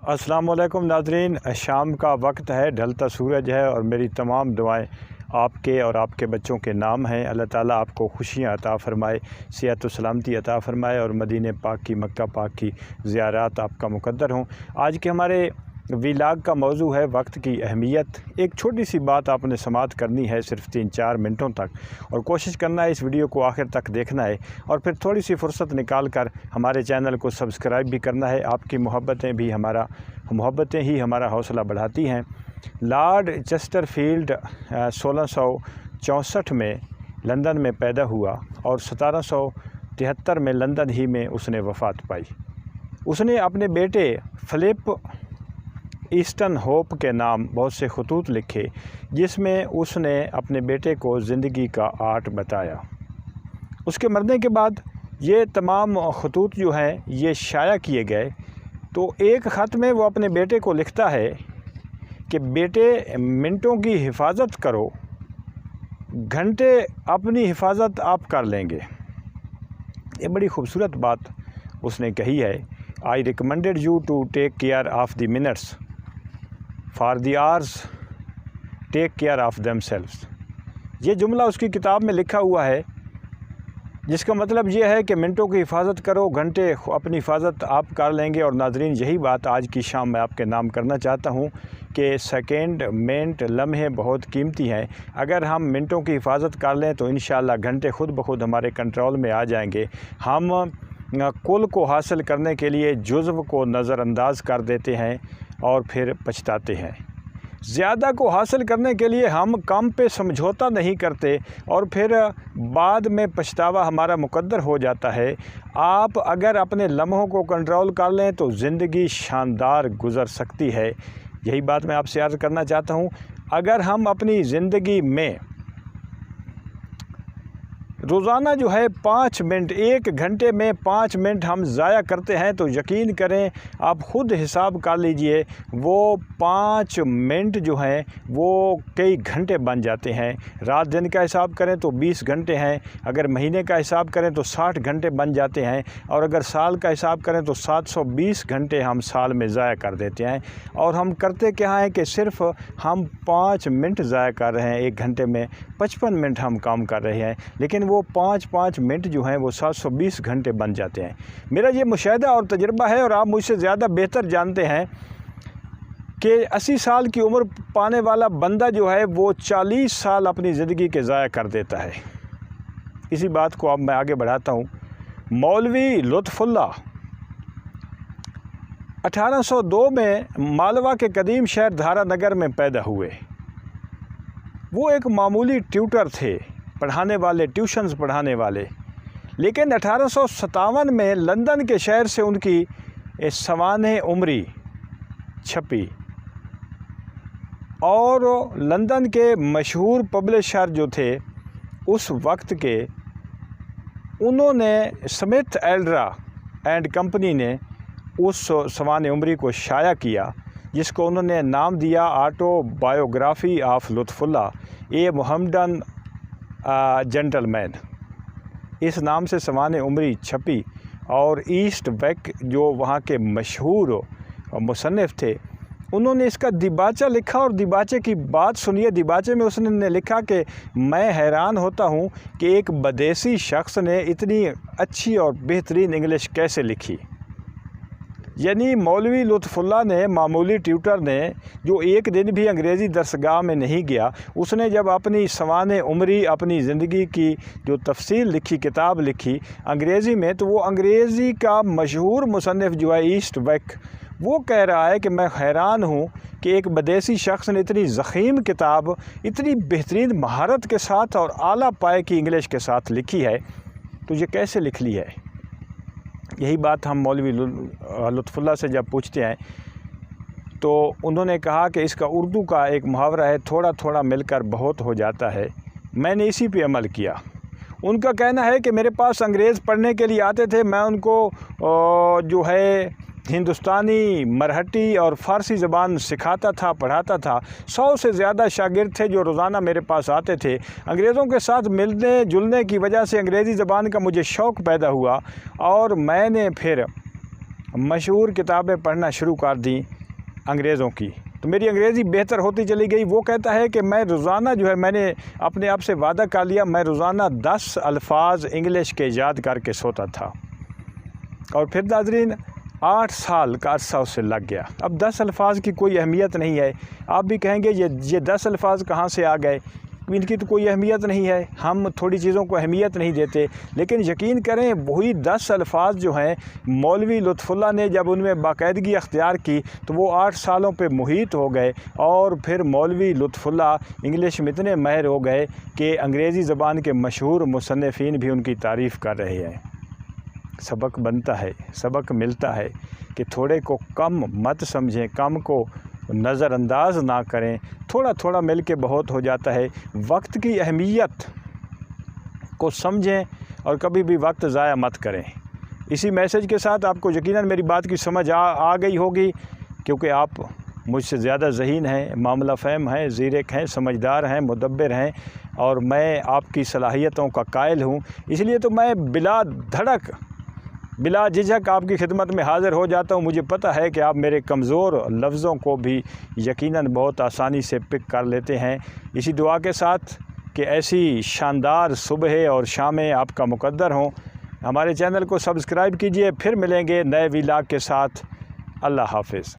अस्सलाम वालेकुम नाज़रीन, शाम का वक्त है, ढलता सूरज है और मेरी तमाम दुआएं आपके और आपके बच्चों के नाम हैं। अल्लाह ताला आपको खुशियाँ अता फ़रमाए, सेहत व सलामती अता फ़रमाए और मदीने पाक की, मक्का पाक की ज़ियारत आपका मुक़द्दर हों। आज के हमारे व्लॉग का मौजू है वक्त की अहमियत। एक छोटी सी बात आपने समाअत करनी है, सिर्फ़ 3-4 मिनटों तक, और कोशिश करना है इस वीडियो को आखिर तक देखना है और फिर थोड़ी सी फ़ुर्सत निकाल कर हमारे चैनल को सब्सक्राइब भी करना है। आपकी मोहब्बतें ही हमारा हौसला बढ़ाती हैं। लॉर्ड चेस्टरफील्ड 1664 में लंदन में पैदा हुआ और 1773 में लंदन ही में उसने वफ़ात पाई। उसने अपने बेटे फ़िलिप ईस्टन होप के नाम बहुत से खतूत लिखे, जिसमें उसने अपने बेटे को ज़िंदगी का आर्ट बताया। उसके मरने के बाद ये तमाम खतूत जो हैं ये शाया किए गए। तो एक ख़त में वो अपने बेटे को लिखता है कि बेटे, मिनटों की हिफाजत करो, घंटे अपनी हिफाजत आप कर लेंगे। ये बड़ी खूबसूरत बात उसने कही है। I recommended you to take care of the minutes for the hours take care of themselves. ये जुमला उसकी किताब में लिखा हुआ है, जिसका मतलब ये है कि मिनटों की हिफाजत करो, घंटे अपनी हिफाजत आप कर लेंगे। और नाज़रीन, यही बात आज की शाम मैं आपके नाम करना चाहता हूँ कि सेकंड, मिनट, लम्हे बहुत कीमती हैं। अगर हम मिनटों की हिफाजत कर लें तो इंशाअल्लाह घंटे खुद ब खुद हमारे कंट्रोल में आ जाएंगे। हम कुल को हासिल करने के लिए जुज़्व को नज़रअंदाज कर देते हैं और फिर पछताते हैं। ज़्यादा को हासिल करने के लिए हम कम पे समझौता नहीं करते और फिर बाद में पछतावा हमारा मुक़द्दर हो जाता है। आप अगर अपने लम्हों को कंट्रोल कर लें तो ज़िंदगी शानदार गुज़र सकती है। यही बात मैं आपसे अर्ज़ करना चाहता हूँ। अगर हम अपनी ज़िंदगी में रोज़ाना जो है 5 मिनट, 1 घंटे में 5 मिनट हम ज़ाया करते हैं तो यकीन करें, आप ख़ुद हिसाब कर लीजिए, वो 5 मिनट जो हैं वो कई घंटे बन जाते हैं। रात दिन का हिसाब करें तो 20 घंटे हैं, अगर महीने का हिसाब करें तो 60 घंटे बन जाते हैं, और अगर साल का हिसाब करें तो 720 घंटे हम साल में ज़ाया कर देते हैं। और हम करते क्या हैं कि सिर्फ़ हम 5 मिनट ज़ाया कर रहे हैं। 1 घंटे में 55 मिनट हम काम कर रहे हैं, लेकिन वो 5-5 मिनट जो हैं वो 720 घंटे बन जाते हैं। मेरा ये मुशाहिदा और तजुर्बा है, और आप मुझसे ज़्यादा बेहतर जानते हैं कि 80 साल की उम्र पाने वाला बंदा जो है वो 40 साल अपनी ज़िंदगी के ज़ाया कर देता है। इसी बात को अब मैं आगे बढ़ाता हूँ। मौलवी लुत्फ़ुल्लाह 1802 में मालवा के कदीम शहर धारा नगर में पैदा हुए। वो एक मामूली ट्यूटर थे, पढ़ाने वाले, ट्यूशन्स पढ़ाने वाले। लेकिन 1857 में लंदन के शहर से उनकी सवाने उमरी छपी और लंदन के मशहूर पब्लिशर जो थे उस वक्त के, उन्होंने स्मिथ एल्ड्रा एंड कंपनी ने उस सवाने उमरी को शाया किया, जिसको उन्होंने नाम दिया autobiography of Lutfullah a Mohammedan gentleman. इस नाम से सवाने उमरी छपी और ईस्ट बेक जो वहाँ के मशहूर मुसन्निफ़ थे, उन्होंने इसका दिबाचा लिखा। और दिबाचे की बात सुनिए। दिबाचे में उसने लिखा कि मैं हैरान होता हूँ कि एक बदेसी शख्स ने इतनी अच्छी और बेहतरीन इंग्लिश कैसे लिखी। यानी मौलवी लुत्फ़ुल्लाह ने, मामूली ट्यूटर ने, जो एक दिन भी अंग्रेज़ी दरसगाह में नहीं गया, उसने जब अपनी सवाने उमरी, अपनी ज़िंदगी की जो तफसील लिखी, किताब लिखी अंग्रेज़ी में, तो वो अंग्रेज़ी का मशहूर मुसन्निफ़ जो है ईस्ट बेक, वो कह रहा है कि मैं हैरान हूँ कि एक बदेसी शख्स ने इतनी ज़ख़ीम किताब इतनी बेहतरीन महारत के साथ और आला पाए की इंग्लिश के साथ लिखी है, तो ये कैसे लिख ली है। यही बात हम मौलवी लुत्फ़ुल्लाह से जब पूछते हैं तो उन्होंने कहा कि इसका उर्दू का एक मुहावरा है, थोड़ा थोड़ा मिलकर बहुत हो जाता है। मैंने इसी पे अमल किया। उनका कहना है कि मेरे पास अंग्रेज़ पढ़ने के लिए आते थे, मैं उनको जो है हिंदुस्तानी, मरहटी और फ़ारसी ज़बान सिखाता था, पढ़ाता था। 100 से ज़्यादा शागिर्द थे जो रोज़ाना मेरे पास आते थे। अंग्रेज़ों के साथ मिलने जुलने की वजह से अंग्रेज़ी ज़बान का मुझे शौक़ पैदा हुआ और मैंने फिर मशहूर किताबें पढ़ना शुरू कर दी انگریज़ों की। تو میری انگریزی بہتر ہوتی چلی گئی۔ وہ کہتا ہے کہ میں روزانہ جو ہے میں نے اپنے آپ سے وعدہ کر لیا، میں روزانہ 10 الفاظ انگلش کے یاد کر کے سوتا تھا، اور پھر ناظرین 8 سال کا عرصہ اسے لگ گیا۔ اب 10 الفاظ کی کوئی اہمیت نہیں ہے۔ آپ بھی کہیں گے یہ 10 الفاظ کہاں سے آ گئے، ان کی تو کوئی اہمیت نہیں ہے، ہم تھوڑی چیزوں کو اہمیت نہیں دیتے۔ لیکن یقین کریں وہی 10 الفاظ جو ہیں مولوی لطف اللہ نے جب ان میں باقاعدگی اختیار کی تو وہ 8 سالوں پہ محیط ہو گئے، اور پھر مولوی لطف اللہ انگلش میں اتنے ماہر ہو گئے کہ انگریزی زبان کے مشہور مصنفین بھی ان کی تعریف کر رہے ہیں۔ سبق بنتا ہے، سبق ملتا ہے کہ تھوڑے کو کم مت سمجھیں، کم کو نظر انداز نہ کریں، تھوڑا تھوڑا مل کے بہت ہو جاتا ہے۔ وقت کی اہمیت کو سمجھیں اور کبھی بھی وقت ضائع مت کریں۔ اسی میسج کے ساتھ آپ کو یقیناً میری بات کی سمجھ آ گئی ہوگی، کیونکہ آپ مجھ سے زیادہ ذہین ہیں، معاملہ فہم ہیں، زیرک ہیں، سمجھدار ہیں، مدبر ہیں، اور میں آپ کی صلاحیتوں کا قائل ہوں۔ اس لیے تو میں بلا دھڑک بلا جھجک آپ کی خدمت میں حاضر ہو جاتا ہوں۔ مجھے پتہ ہے کہ آپ میرے کمزور لفظوں کو بھی یقیناً بہت آسانی سے پک کر لیتے ہیں۔ اسی دعا کے ساتھ کہ ایسی شاندار صبح اور شامیں آپ کا مقدر ہوں۔ ہمارے چینل کو سبسکرائب کیجئے، پھر ملیں گے نئے ویلاگ کے ساتھ۔ اللہ حافظ۔